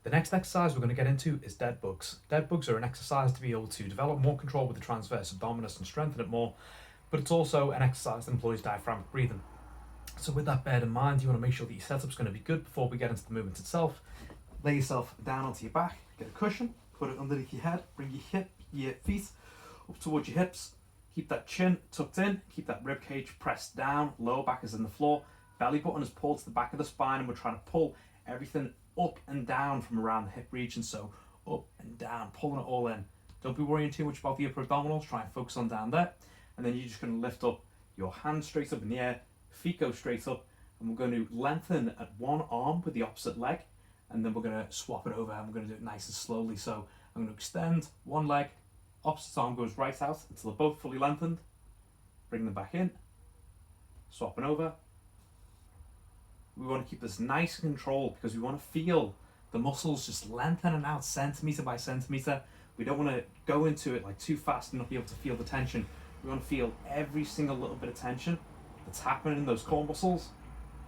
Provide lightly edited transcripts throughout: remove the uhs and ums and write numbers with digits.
The next exercise we're going to get into is dead bugs. Dead bugs are an exercise to be able to develop more control with the transverse abdominis and strengthen it more, but it's also an exercise that employs diaphragmatic breathing. So with that bear in mind, you want to make sure that your setup's going to be good before we get into the movement itself. Lay yourself down onto your back, get a cushion, put it underneath your head, bring your feet up towards your hips, keep that chin tucked in, keep that rib cage pressed down, lower back is in the floor, belly button is pulled to the back of the spine, and we're trying to pull everything up and down from around the hip region, so up and down, pulling it all in. Don't be worrying too much about the upper abdominals, try and focus on down there, and then you're just going to lift up your hands straight up in the air, feet go straight up, and we're going to lengthen at one arm with the opposite leg, and then we're going to swap it over, and we're going to do it nice and slowly. So I'm going to extend one leg, opposite arm goes right out until they're both fully lengthened, bring them back in, swapping over. We want to keep this nice and controlled because we want to feel the muscles just lengthening out centimetre by centimetre. We don't want to go into it like too fast and not be able to feel the tension. We want to feel every single little bit of tension that's happening in those core muscles.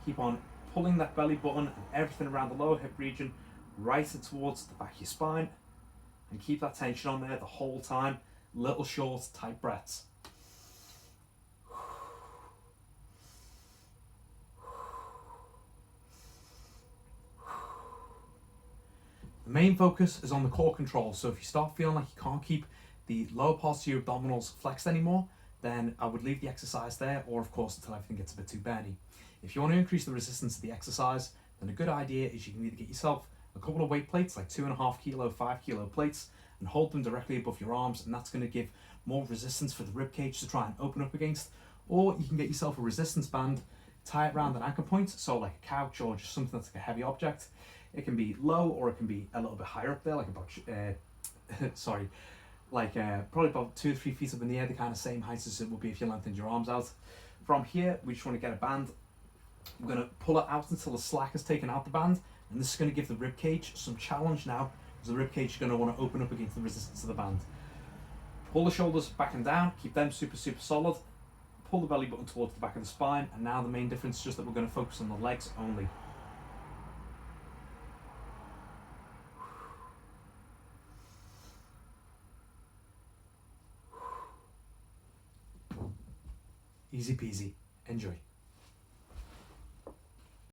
Keep on pulling that belly button and everything around the lower hip region right towards the back of your spine, and keep that tension on there the whole time. Little short, tight breaths. The main focus is on the core control, so if you start feeling like you can't keep the lower parts of your abdominals flexed anymore, then I would leave the exercise there, or of course until everything gets a bit too bendy. If you want to increase the resistance of the exercise, then a good idea is you can either get yourself a couple of weight plates, like 2.5 kilo, 5 kilo plates, and hold them directly above your arms, and that's going to give more resistance for the rib cage to try and open up against. Or you can get yourself a resistance band, tie it around an anchor point, so like a couch or just something that's like a heavy object. It can be low or it can be a little bit higher up there, like about probably about 2 or 3 feet up in the air, the kind of same height as it would be if you lengthened your arms out. From here, we just want to get a band. We're going to pull it out until the slack is taken out the band, and this is going to give the rib cage some challenge now, because the rib cage is going to want to open up against the resistance of the band. Pull the shoulders back and down, keep them super solid. Pull the belly button towards the back of the spine, and now the main difference is just that we're going to focus on the legs only. Easy peasy. Enjoy.